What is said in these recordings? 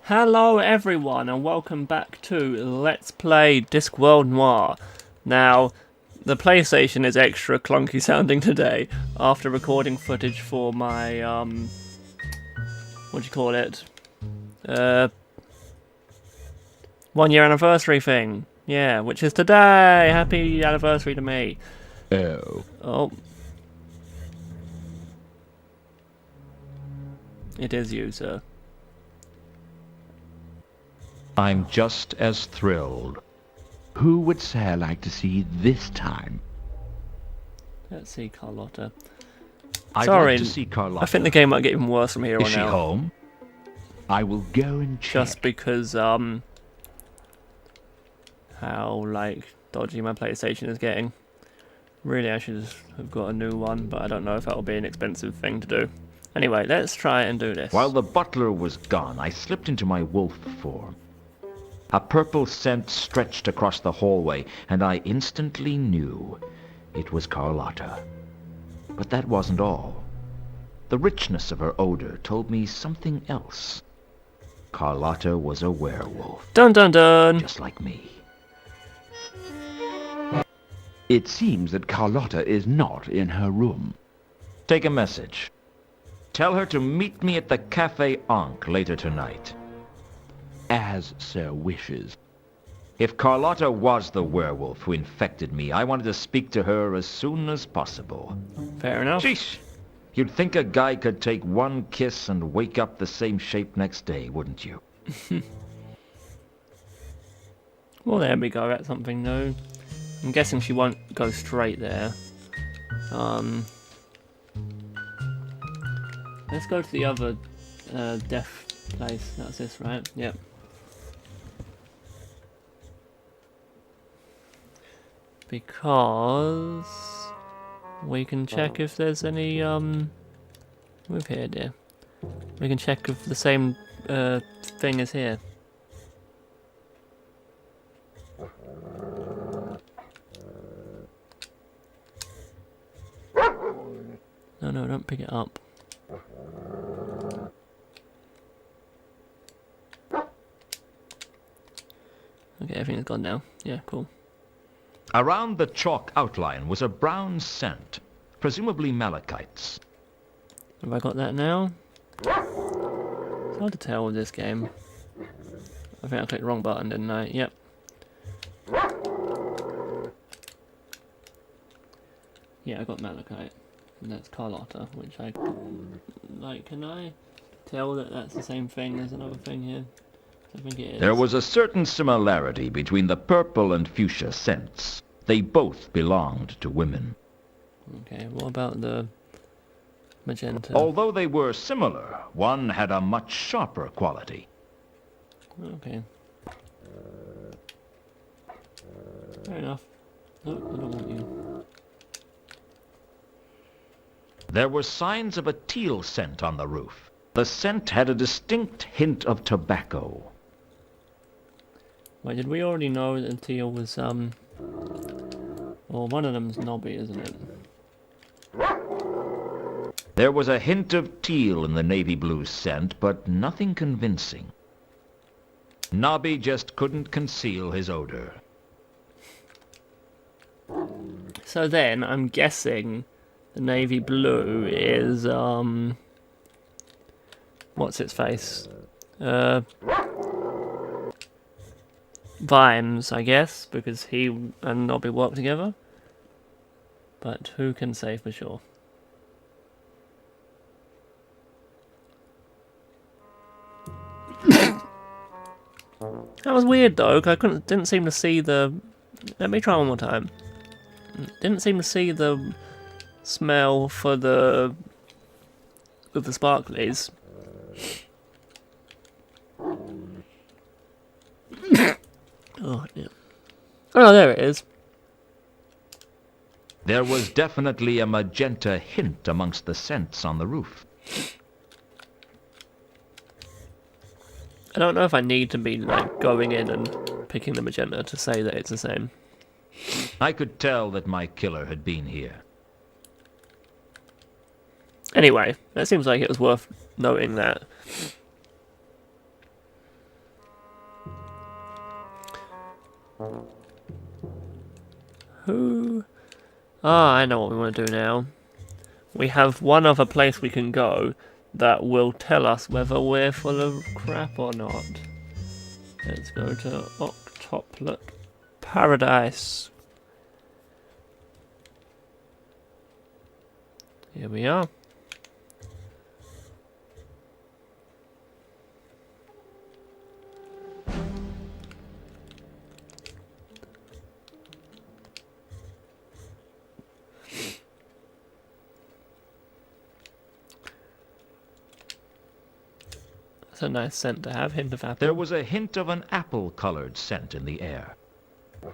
Hello everyone and welcome back to Let's Play Discworld Noir. Now, the PlayStation is extra clunky sounding today after recording footage for my, what do you call it? 1 year anniversary thing. Yeah, which is today! Happy anniversary to me. Oh. It is you, sir. I'm just as thrilled. Who would Sarah like to see this time? Let's see, Carlotta. I'd Sorry, like to see Carlotta. I think the game might get even worse from here on out. Is she home? I will go and check. Just because, how, dodgy my PlayStation is getting. Really, I should have got a new one, but I don't know if that'll be an expensive thing to do. Anyway, let's try and do this. While the butler was gone, I slipped into my wolf form. A purple scent stretched across the hallway, and I instantly knew it was Carlotta. But that wasn't all. The richness of her odor told me something else. Carlotta was a werewolf. Dun dun dun! Just like me. It seems that Carlotta is not in her room. Take a message. Tell her to meet me at the Café Ankh later tonight. As Sir wishes. If Carlotta was the werewolf who infected me, I wanted to speak to her as soon as possible. Fair enough. Sheesh! You'd think a guy could take one kiss and wake up the same shape next day, wouldn't you? Well, there we go, that's something new. I'm guessing she won't go straight there. Let's go to the other death place. That's this, right? Yep. Because we can check if there's any move here, dear. We can check if the same thing is here. No, don't pick it up. Okay, everything's gone now. Yeah, cool. Around the chalk outline was a brown scent, presumably malachites. Have I got that now? It's hard to tell with this game. I think I clicked the wrong button, didn't I? Yep. Yeah, I got malachite. And that's Carlotta, which I... Like, can I tell that that's the same thing as another thing here? I think it is. There was a certain similarity between the purple and fuchsia scents. They both belonged to women. Okay, what about the magenta? Although they were similar, one had a much sharper quality. Okay. Fair enough. No, I don't want you. There were signs of a teal scent on the roof. The scent had a distinct hint of tobacco. Wait, did we already know that teal was, well, one of them's knobby, isn't it? There was a hint of teal in the navy blue scent, but nothing convincing. Nobby just couldn't conceal his odor. So then, I'm guessing the navy blue is, what's its face? Vimes, I guess, because he and Nobby work together. But who can say for sure? That was weird though, 'cause I didn't seem to see the... Let me try one more time. Didn't seem to see the smell for the... with the sparklies. Oh, yeah. Oh, there it is. There was definitely a magenta hint amongst the scents on the roof. I don't know if I need to be, like, going in and picking the magenta to say that it's the same. I could tell that my killer had been here. Anyway, that seems like it was worth noting that. Who? Ah, I know what we want to do now. We have one other place we can go that will tell us whether we're full of crap or not. Let's go to Octoplet Paradise. Here we are. That's a nice scent to have, hint of apple. There was a hint of an apple-colored scent in the air. It's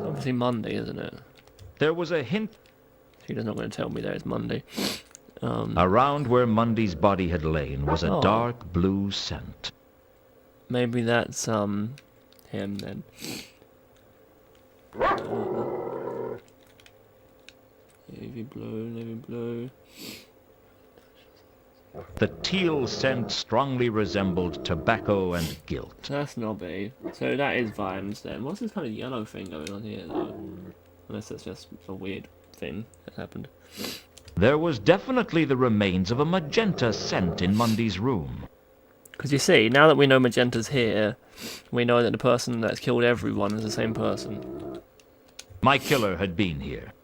obviously Monday, isn't it? There was a hint She's not going to tell me that it's Monday. around where Mundy's body had lain was a Oh. dark blue scent. Maybe that's him then. Navy blue. The teal scent strongly resembled tobacco and guilt. That's knobby. So that is Vimes then. What's this kind of yellow thing going on here though? Unless that's just a weird thing that happened. There was definitely the remains of a magenta scent in Mundy's room. Because you see, now that we know Magenta's here, we know that the person that's killed everyone is the same person. My killer had been here.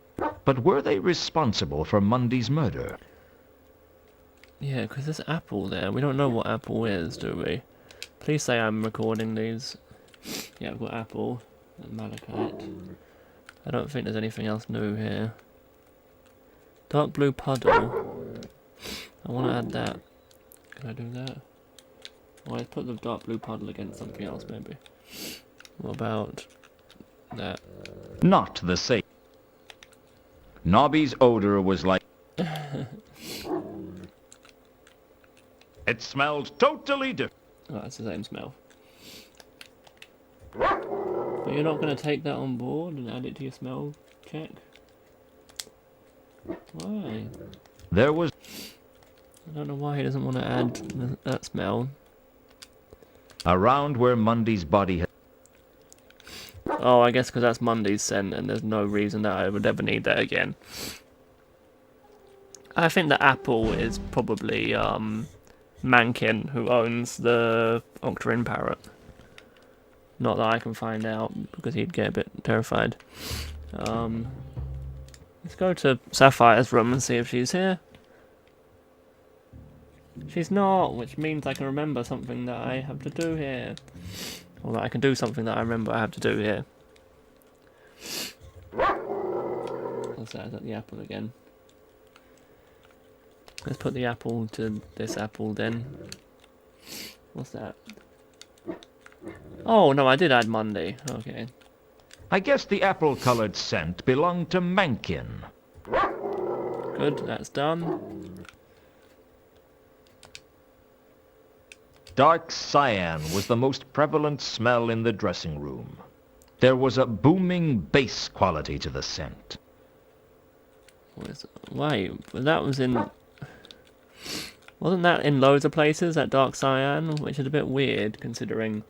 But were they responsible for Mundy's murder? Yeah, because there's Apple there. We don't know what Apple is, do we? Please say I'm recording these. Yeah, I've got Apple and Malachite. I don't think there's anything else new here. Dark blue puddle. I want to add that. Can I do that? Well, let's put the dark blue puddle against something else, maybe. What about that? Not the same. Nobby's odor was like... It smelled totally different. Oh, that's the same smell. But you're not going to take that on board and add it to your smell check? Why? There was... I don't know why he doesn't want to add that smell. Around where Mundy's body had... Oh, I guess because that's Monday's scent and there's no reason that I would ever need that again. I think that Apple is probably Mankin, who owns the Octarine Parrot. Not that I can find out, because he'd get a bit terrified. Let's go to Sapphire's room and see if she's here. She's not, which means I can remember something that I have to do here. Or that I can do something that I remember I have to do here. What's that? Is that the apple again? Let's put the apple to this apple then. What's that? Oh, no, I did add Monday. Okay. I guess the apple-colored scent belonged to Mankin. Good, that's done. Dark cyan was the most prevalent smell in the dressing room. There was a booming bass quality to the scent. Wait, but that was in... Wasn't that in loads of places, that dark cyan? Which is a bit weird, considering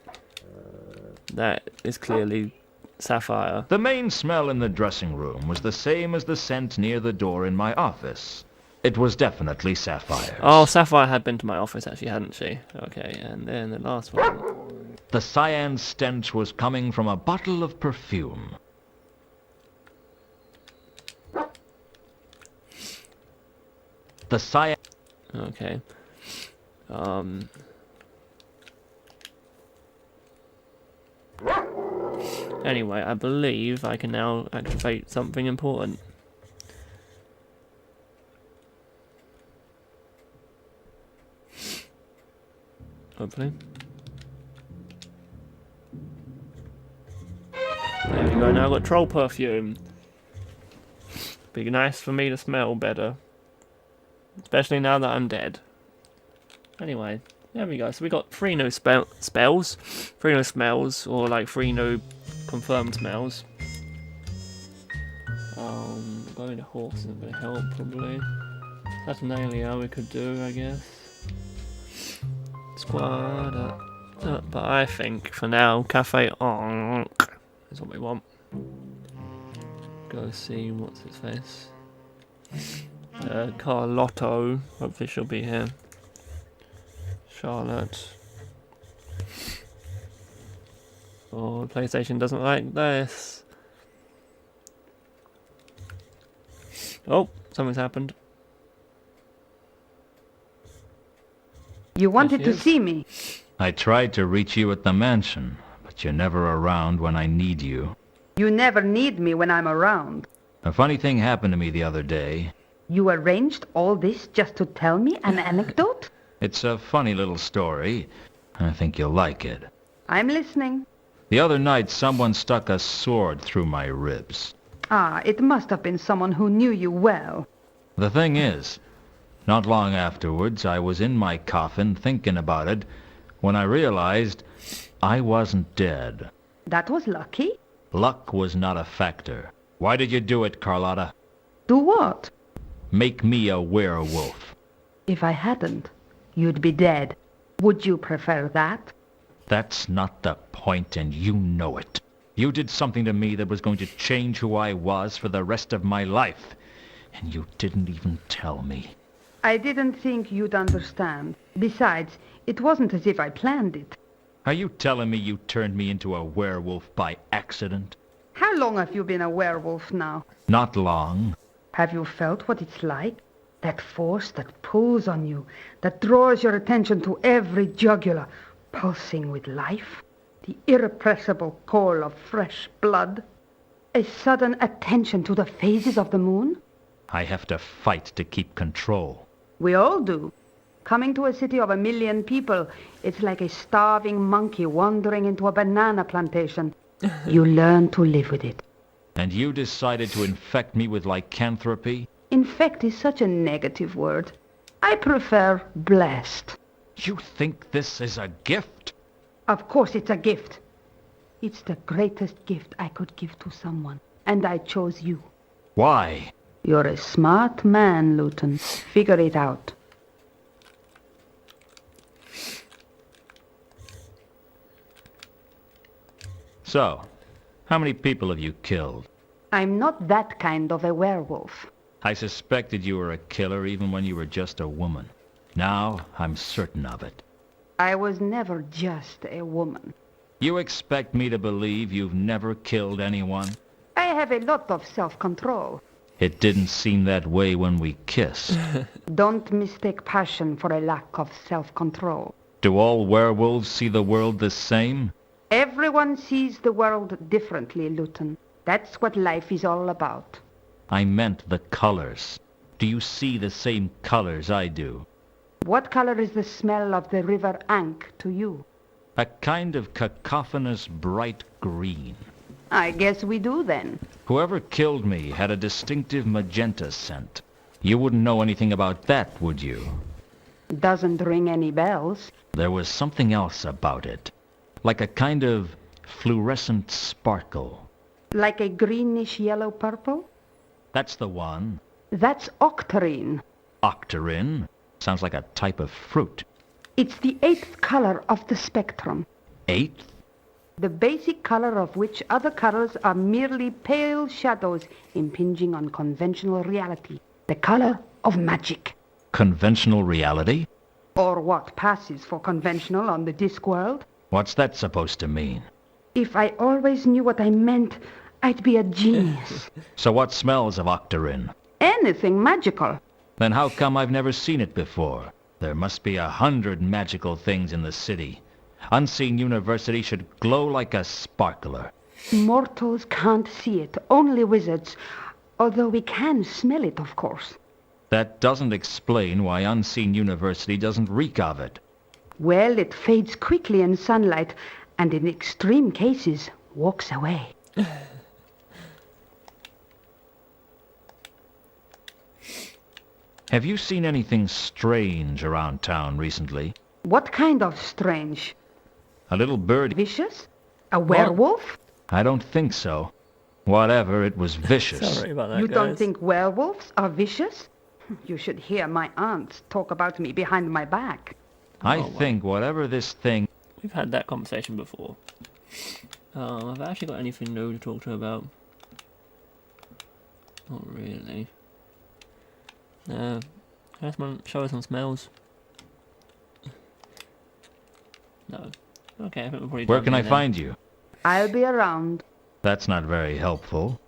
that is clearly sapphire. The main smell in the dressing room was the same as the scent near the door in my office. It was definitely sapphires. Oh, Sapphire had been to my office, actually, hadn't she? Okay, and then the last one. The cyan stench was coming from a bottle of perfume. The cyan... Okay. Anyway, I believe I can now activate something important. Hopefully. There we go, now I've got troll perfume. Be nice for me to smell better. Especially now that I'm dead. Anyway, there we go. So we got 3 new spells. 3 new smells, or like 3 new confirmed smells. Going to horse isn't going to help, probably. Saturnalia we could do, I guess. Squad but I think, for now, Cafe Onk is what we want. Go see what's his face. Carlotto. Hopefully she'll be here. Charlotte. Oh, PlayStation doesn't like this. Oh, something's happened. You wanted to is. see me. I tried to reach you at the mansion, but you're never around when I need you. You never need me when I'm around. A funny thing happened to me the other day. You arranged all this just to tell me an anecdote? It's a funny little story. I think you'll like it. I'm listening. The other night, someone stuck a sword through my ribs. Ah, it must have been someone who knew you well. The thing is, not long afterwards, I was in my coffin thinking about it when I realized I wasn't dead. That was lucky. Luck was not a factor. Why did you do it, Carlotta? Do what? Make me a werewolf. If I hadn't, you'd be dead. Would you prefer that? That's not the point, and you know it. You did something to me that was going to change who I was for the rest of my life, and you didn't even tell me. I didn't think you'd understand. Besides, it wasn't as if I planned it. Are you telling me you turned me into a werewolf by accident? How long have you been a werewolf now? Not long. Have you felt what it's like? That force that pulls on you, that draws your attention to every jugular, pulsing with life? The irrepressible call of fresh blood? A sudden attention to the phases of the moon? I have to fight to keep control. We all do. Coming to a city of 1 million people, it's like a starving monkey wandering into a banana plantation. You learn to live with it. And you decided to infect me with lycanthropy? Infect is such a negative word. I prefer blessed. You think this is a gift? Of course it's a gift. It's the greatest gift I could give to someone, and I chose you. Why? You're a smart man, Luton. Figure it out. So, how many people have you killed? I'm not that kind of a werewolf. I suspected you were a killer even when you were just a woman. Now, I'm certain of it. I was never just a woman. You expect me to believe you've never killed anyone? I have a lot of self-control. It didn't seem that way when we kissed. Don't mistake passion for a lack of self-control. Do all werewolves see the world the same? Everyone sees the world differently, Luton. That's what life is all about. I meant the colors. Do you see the same colors I do? What color is the smell of the river Ankh to you? A kind of cacophonous bright green. I guess we do then. Whoever killed me had a distinctive magenta scent. You wouldn't know anything about that, would you? Doesn't ring any bells. There was something else about it. Like a kind of fluorescent sparkle. Like a greenish yellow purple? That's the one. That's octarine. Octarine? Sounds like a type of fruit. It's the 8th color of the spectrum. 8th? The basic color of which other colors are merely pale shadows impinging on conventional reality. The color of magic. Conventional reality? Or what passes for conventional on the Discworld. What's that supposed to mean? If I always knew what I meant, I'd be a genius. So what smells of octarine? Anything magical. Then how come I've never seen it before? There must be 100 magical things in the city. Unseen University should glow like a sparkler. Mortals can't see it, only wizards. Although we can smell it, of course. That doesn't explain why Unseen University doesn't reek of it. Well, it fades quickly in sunlight, and in extreme cases, walks away. Have you seen anything strange around town recently? What kind of strange? A little bird? Vicious? A werewolf? I don't think so. Whatever, it was vicious. Sorry about that, You guys. don't think werewolves are vicious? You should hear my aunt talk about me behind my back. I Oh, well. think whatever this thing... We've had that conversation before. Have I actually got anything new to talk to her about? Not really. Show her some smells. No. Okay, I think we're probably Where done can I here then. find you? I'll be around. That's not very helpful.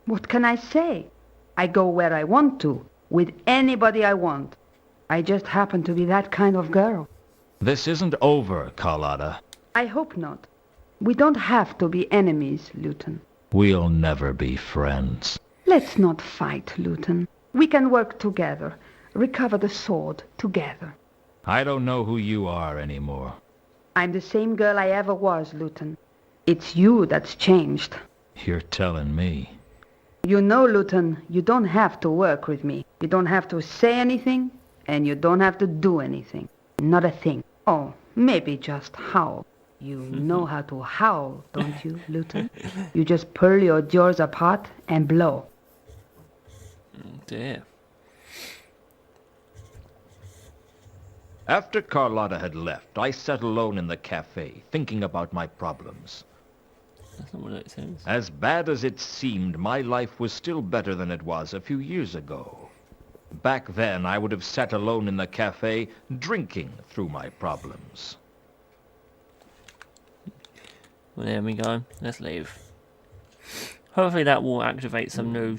What can I say? I go where I want to, with anybody I want. I just happen to be that kind of girl. This isn't over, Carlotta. I hope not. We don't have to be enemies, Luton. We'll never be friends. Let's not fight, Luton. We can work together, recover the sword together. I don't know who you are anymore. I'm the same girl I ever was, Luton. It's you that's changed. You're telling me. You know, Luton, you don't have to work with me. You don't have to say anything, and you don't have to do anything. Not a thing. Oh, maybe just howl. You know how to howl, don't you, Luton? You just pull your jaws apart and blow. Dear. After Carlotta had left, I sat alone in the cafe, thinking about my problems. That's not what it says. As bad as it seemed, my life was still better than it was a few years ago. Back then, I would have sat alone in the cafe, drinking through my problems. Well, there we go. Let's leave. Hopefully that will activate some new,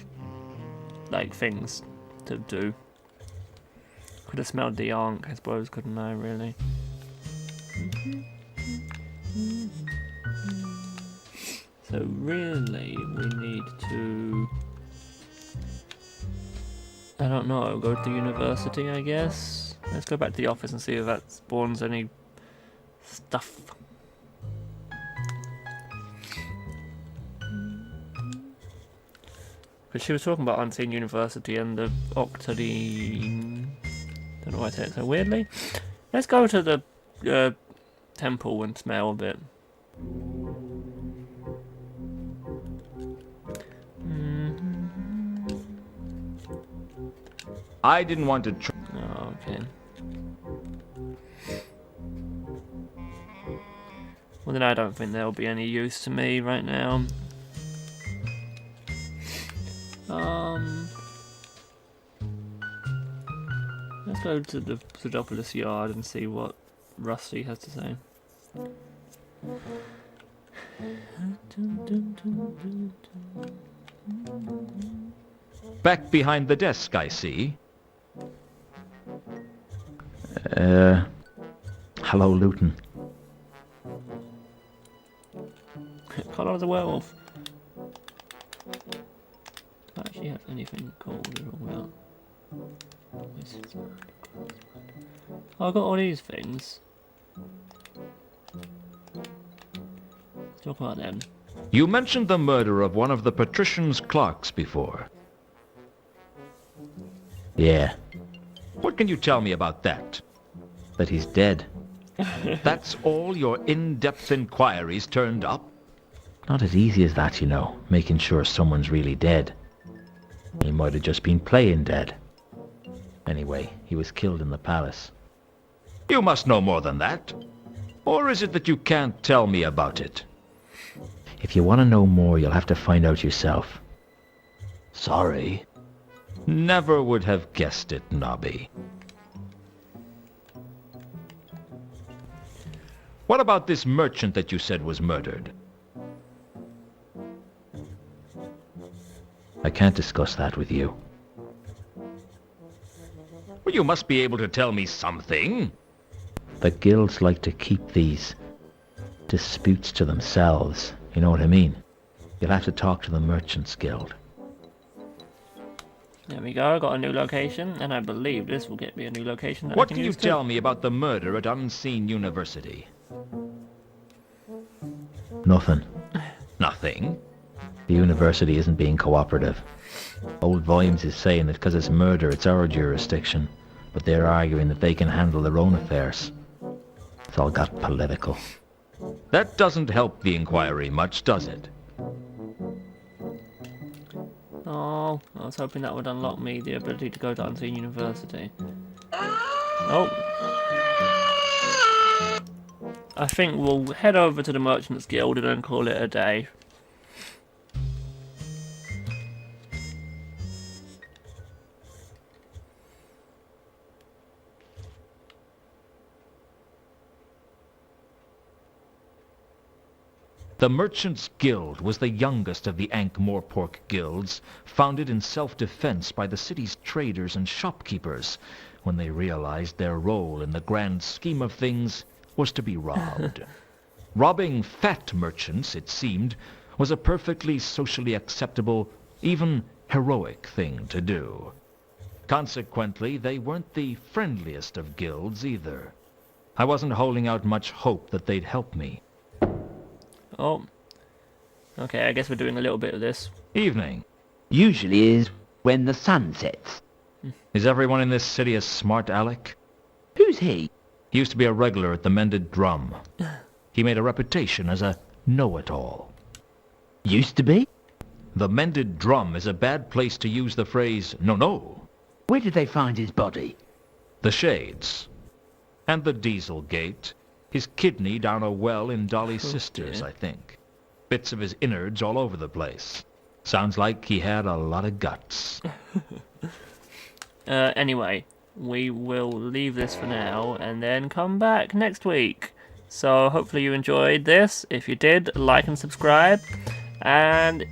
like, things to do. Could have smelled the Ankh, I suppose, couldn't I, really? So really, we need to... I don't know, go to university, I guess? Let's go back to the office and see if that spawns any stuff. Because she was talking about Unseen University and the Octodine... Don't know why I said it so weirdly. Let's go to the temple and smell a bit. I didn't want to Oh, okay. Well then I don't think there'll be any use to me right now. Let's go to the Pseudopolis yard and see what Rusty has to say. Back behind the desk, I see. Hello, Luton. Carlotta's a werewolf. Do I actually have anything cool to talk about? Oh, I got all these things. Let's talk about them. You mentioned the murder of one of the patrician's clerks before. Yeah, What can you tell me about that? but he's dead. That's all your in-depth inquiries turned up? Not as easy as that, you know, making sure someone's really dead. He might have just been playing dead. Anyway, he was killed in the palace. You must know more than that. Or is it that you can't tell me about it? If you want to know more, you'll have to find out yourself. Sorry. Never would have guessed it, Nobby. What about this merchant that you said was murdered? I can't discuss that with you. Well, you must be able to tell me something. The guilds like to keep these disputes to themselves. You know what I mean? You'll have to talk to the Merchants Guild. There we go, got a new location, and I believe this will get me a new location that What I can you use tell me about the murder at Unseen University? Nothing. Nothing. The university isn't being cooperative. Old Vimes is saying that because it's murder, it's our jurisdiction. But they're arguing that they can handle their own affairs. It's all got political. That doesn't help the inquiry much, does it? Oh, I was hoping that would unlock me the ability to go to Unseen University. Oh. I think we'll head over to the Merchants Guild and then call it a day. The Merchants Guild was the youngest of the Ankh-Morpork guilds, founded in self-defense by the city's traders and shopkeepers, when they realized their role in the grand scheme of things was to be robbed. Robbing fat merchants, it seemed, was a perfectly socially acceptable, even heroic thing to do. Consequently, they weren't the friendliest of guilds either. I wasn't holding out much hope that they'd help me. Oh. Okay, I guess we're doing a little bit of this. Evening. Usually is when the sun sets. Is everyone in this city a smart aleck? Who's he? He used to be a regular at the Mended Drum. He made a reputation as a know-it-all. Used to be? The Mended Drum is a bad place to use the phrase, no. Where did they find his body? The Shades. And the Diesel Gate. His kidney down a well in Dolly's sister's, I think. Bits of his innards all over the place. Sounds like he had a lot of guts. Anyway, we will leave this for now and then come back next week. So hopefully you enjoyed this. If you did, like and subscribe. And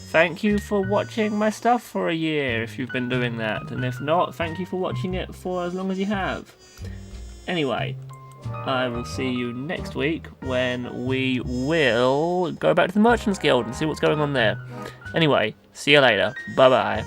thank you for watching my stuff for a year if you've been doing that. And if not, thank you for watching it for as long as you have. Anyway, I will see you next week when we will go back to the Merchants Guild and see what's going on there. Anyway, see you later. Bye bye.